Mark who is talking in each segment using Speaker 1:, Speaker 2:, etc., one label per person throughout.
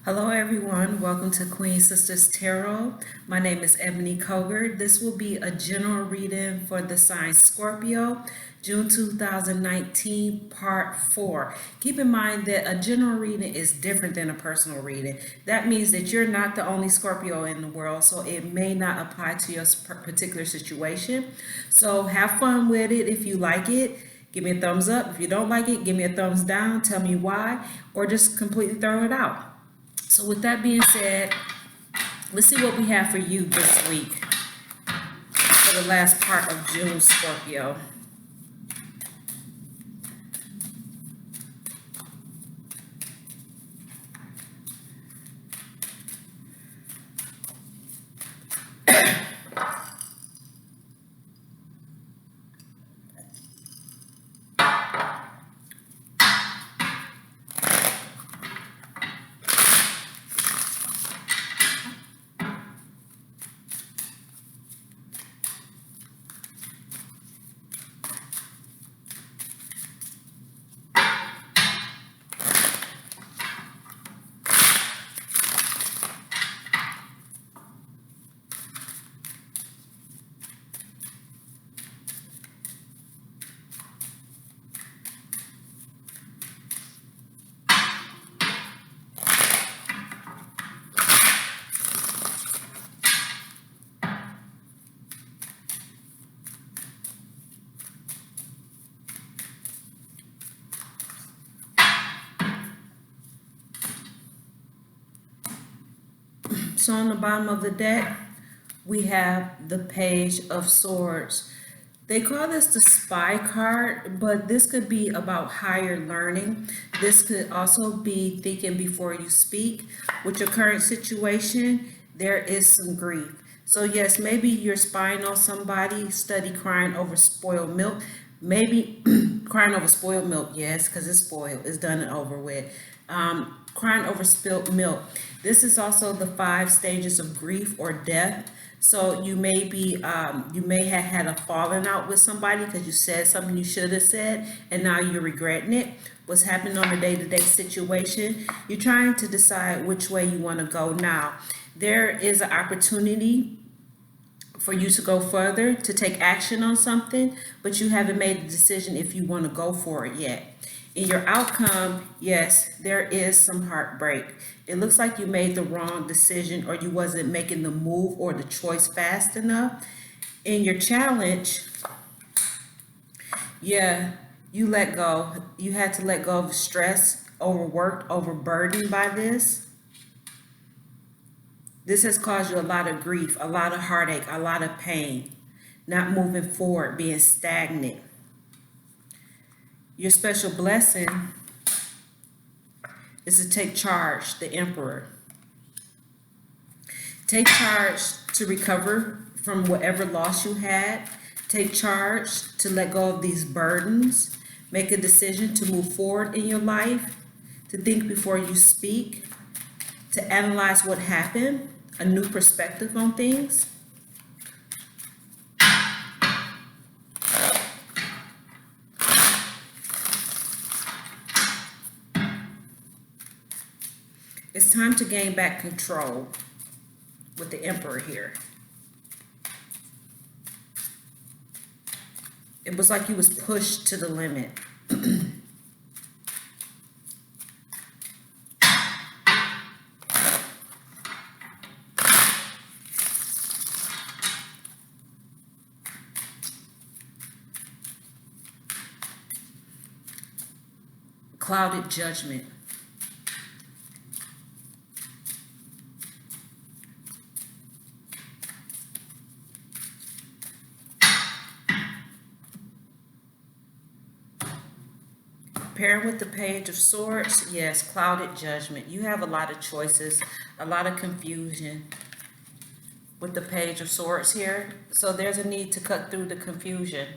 Speaker 1: Hello everyone, welcome to Queen Sisters Tarot. My name is Ebony Koger. This will be a general reading for the sign Scorpio, June 2019, part 4. Keep in mind that a general reading is different than a personal reading. That means that you're not the only Scorpio in the world, so it may not apply to your particular situation. So have fun with it. If you like it, give me a thumbs up. If you don't like it, give me a thumbs down. Tell me why, or just completely throw it out. So with that being said, let's see what we have for you this week for the last part of June, Scorpio. So on the bottom of the deck, we have the Page of Swords. They call this the spy card, but this could be about higher learning. This could also be thinking before you speak. With your current situation, there is some grief. So yes, maybe you're spying on somebody, study crying over spoiled milk. Maybe crying over spoiled milk, yes, because it's spoiled, it's done and over with. Crying over spilled milk. This is also the 5 stages of grief or death. So you may have had a falling out with somebody because you said something you should have said, and now you're regretting it. What's happening on a day-to-day situation? You're trying to decide which way you want to go now. There is an opportunity for you to go further, to take action on something, but you haven't made the decision if you want to go for it yet. In your outcome, yes, there is some heartbreak. It looks like you made the wrong decision, or you wasn't making the move or the choice fast enough. In your challenge, yeah, you let go. You had to let go of stress, overworked, overburdened by this. This has caused you a lot of grief, a lot of heartache, a lot of pain, not moving forward, being stagnant. Your special blessing is to take charge, the Emperor. Take charge to recover from whatever loss you had. Take charge to let go of these burdens. Make a decision to move forward in your life, to think before you speak, to analyze what happened, a new perspective on things. It's time to gain back control with the Emperor here. It was like you was pushed to the limit. Clouded judgment. Pairing with the Page of Swords, yes, clouded judgment. You have a lot of choices, a lot of confusion with the Page of Swords here. So there's a need to cut through the confusion.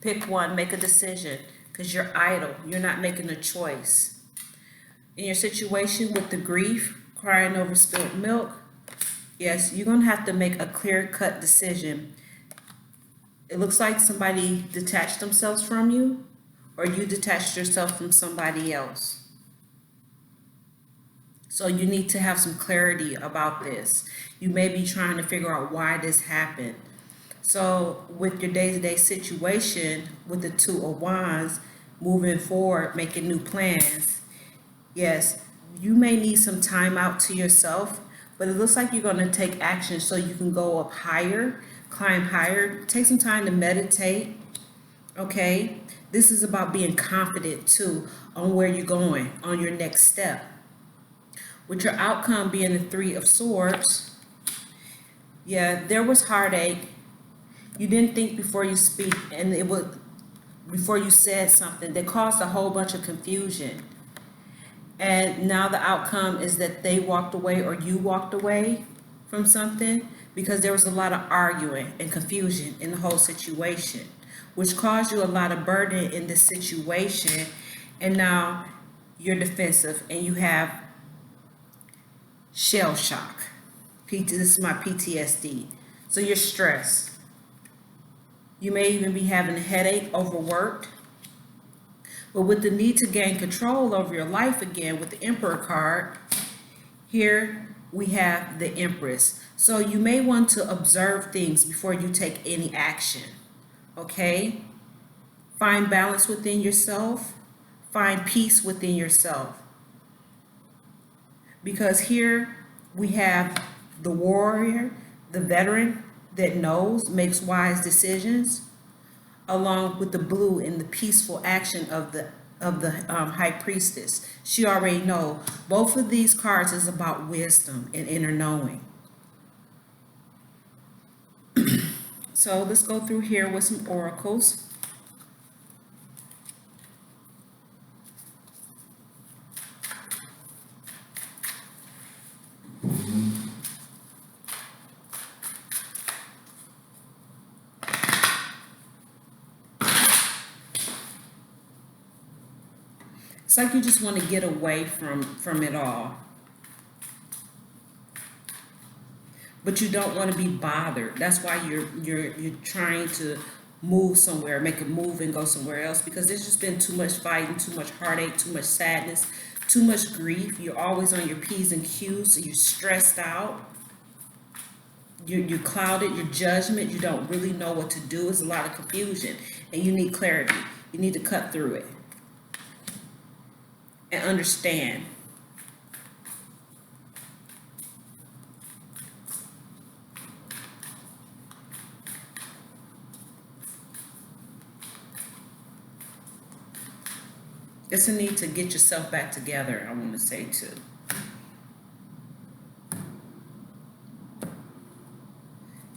Speaker 1: Pick one, make a decision, because you're idle. You're not making a choice. In your situation with the grief, crying over spilled milk, yes, you're going to have to make a clear-cut decision. It looks like somebody detached themselves from you, or you detached yourself from somebody else. So you need to have some clarity about this. You may be trying to figure out why this happened. So with your day-to-day situation with the Two of Wands, moving forward, making new plans, yes, you may need some time out to yourself, but it looks like you're going to take action so you can go up higher, climb higher. Take some time to meditate, okay? This is about being confident too on where you're going, on your next step. With your outcome being the Three of Swords, yeah, there was heartache. You didn't think before you speak, and it was before you said something that caused a whole bunch of confusion. And now the outcome is that they walked away or you walked away from something because there was a lot of arguing and confusion in the whole situation, which caused you a lot of burden in this situation. And now you're defensive and you have shell shock. This is my PTSD. So you're stressed. You may even be having a headache, overworked. But with the need to gain control over your life again with the Emperor card, here we have the Empress. So you may want to observe things before you take any action, okay? Find balance within yourself. Find peace within yourself. Because here we have the warrior, the veteran that knows, makes wise decisions, along with the blue and the peaceful action of the High Priestess. She already know. Both of these cards is about wisdom and inner knowing. So let's go through here with some oracles. It's like you just want to get away from it all. But you don't want to be bothered. That's why you're trying to move somewhere, make a move and go somewhere else, because there's just been too much fighting, too much heartache, too much sadness, too much grief. You're always on your P's and Q's, so you're stressed out. You're clouded, your judgment, you don't really know what to do. There's a lot of confusion, and you need clarity. You need to cut through it and understand. It's a need to get yourself back together, I want to say too.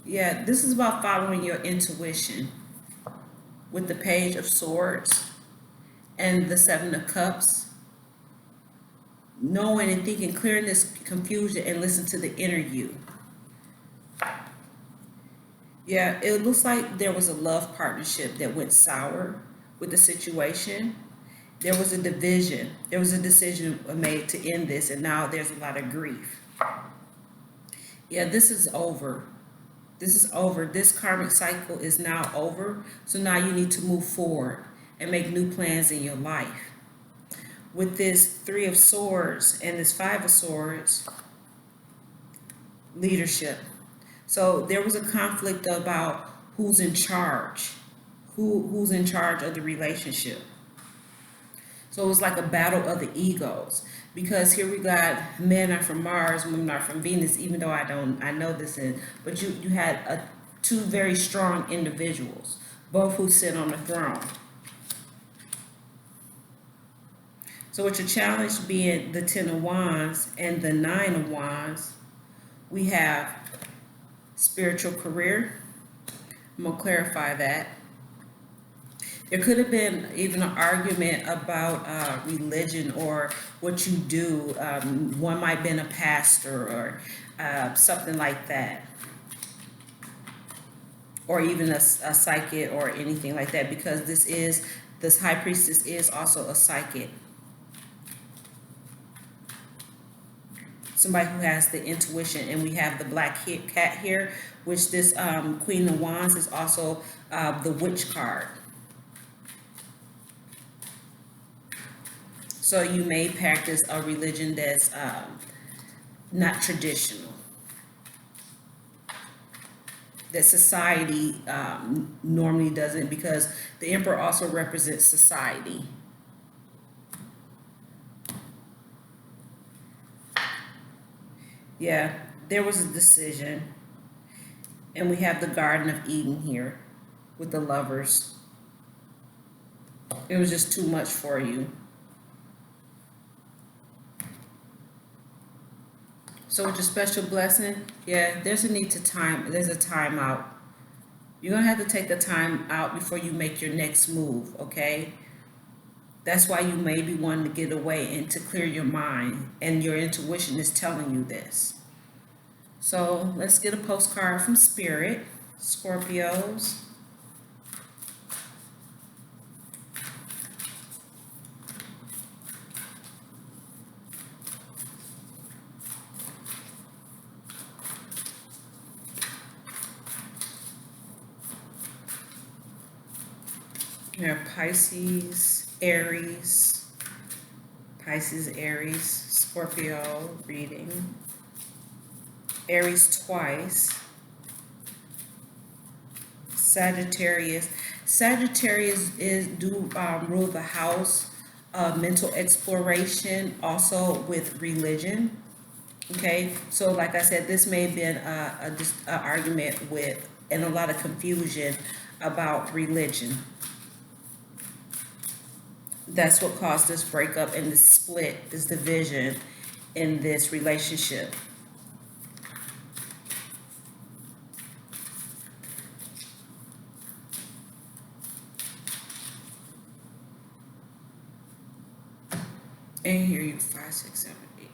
Speaker 1: Yeah, this is about following your intuition with the Page of Swords and the Seven of Cups. Knowing and thinking, clearing this confusion, and listen to the inner you. Yeah, it looks like there was a love partnership that went sour with the situation. There was a division. There was a decision made to end this, and now there's a lot of grief. Yeah, this is over. This is over. This karmic cycle is now over. So now you need to move forward and make new plans in your life. With this Three of Swords and this Five of Swords, leadership. So there was a conflict about who's in charge, who's in charge of the relationship. So it was like a battle of the egos, because here we got men are from Mars, women are from Venus, even though I know this, but you had two very strong individuals, both who sit on the throne. So with your challenge being the Ten of Wands and the Nine of Wands, we have spiritual career. I'm going to clarify that. There could have been even an argument about religion or what you do. One might have been a pastor or something like that. Or even a psychic or anything like that, because this High Priestess is also a psychic. Somebody who has the intuition, and we have the black cat here, which this Queen of Wands is also the Witch card. So you may practice a religion that's not traditional, that society normally doesn't, because the emperor also represents society. Yeah, there was a decision, and we have the Garden of Eden here with the lovers. It was just too much for you. So with your special blessing, yeah, there's a need to there's a time out. You're gonna have to take the time out before you make your next move, okay? That's why you may be wanting to get away and to clear your mind, and your intuition is telling you this. So let's get a postcard from Spirit, Scorpios. We have Pisces, Aries, Scorpio reading, Aries twice, Sagittarius. Sagittarius rule the house of mental exploration, also with religion. Okay, so like I said, this may have been a argument with, and a lot of confusion about religion. That's what caused this breakup and this split, this division in this relationship. And here you 5, 6, 7, 8.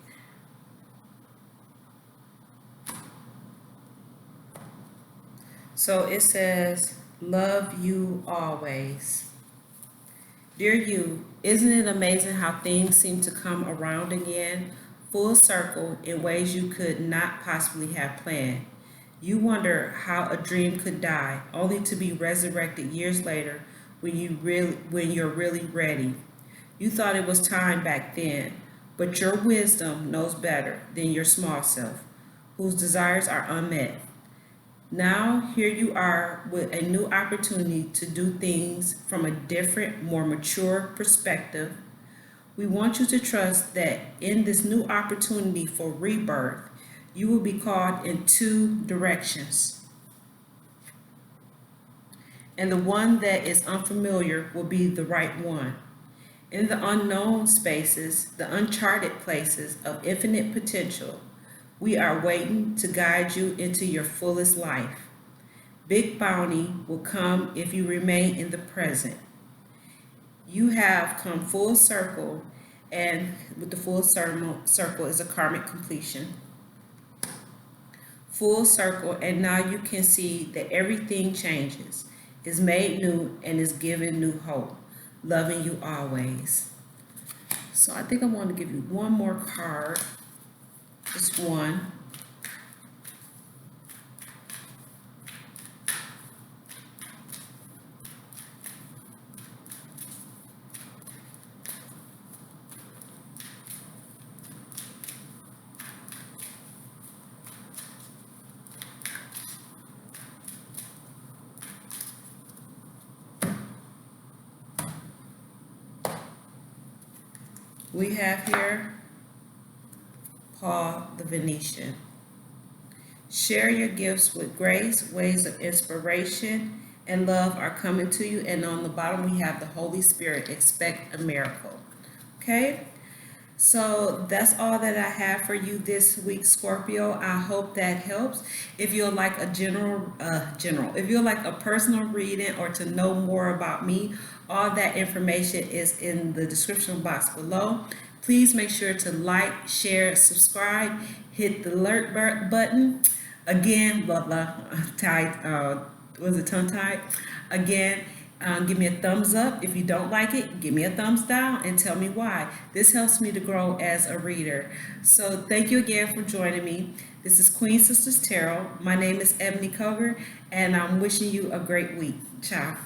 Speaker 1: So it says, love you always. Dear you, isn't it amazing how things seem to come around again, full circle, in ways you could not possibly have planned? You wonder how a dream could die, only to be resurrected years later when you're really ready. You thought it was time back then, but your wisdom knows better than your small self, whose desires are unmet. Now, here you are with a new opportunity to do things from a different, more mature perspective. We want you to trust that in this new opportunity for rebirth, you will be called in 2 directions. And the one that is unfamiliar will be the right one. In the unknown spaces, the uncharted places of infinite potential, we are waiting to guide you into your fullest life. Big bounty will come if you remain in the present. You have come full circle, and with the full circle is a karmic completion. Full circle, and now you can see that everything changes, is made new, and is given new hope. Loving you always. So I think I want to give you one more card. Just one. We have here Paul the Venetian. Share your gifts with grace. Waves of inspiration and love are coming to you. And on the bottom, we have the Holy Spirit. Expect a miracle. Okay? So that's all that I have for you this week, Scorpio. I hope that helps. If you'd like a if you'd like a personal reading or to know more about me, all that information is in the description box below. Please make sure to like, share, subscribe, hit the alert button. Again, blah, blah, was it tongue tied? Again, give me a thumbs up. If you don't like it, give me a thumbs down and tell me why. This helps me to grow as a reader. So thank you again for joining me. This is Queen Sisters Tarot. My name is Ebony Koger, and I'm wishing you a great week. Ciao.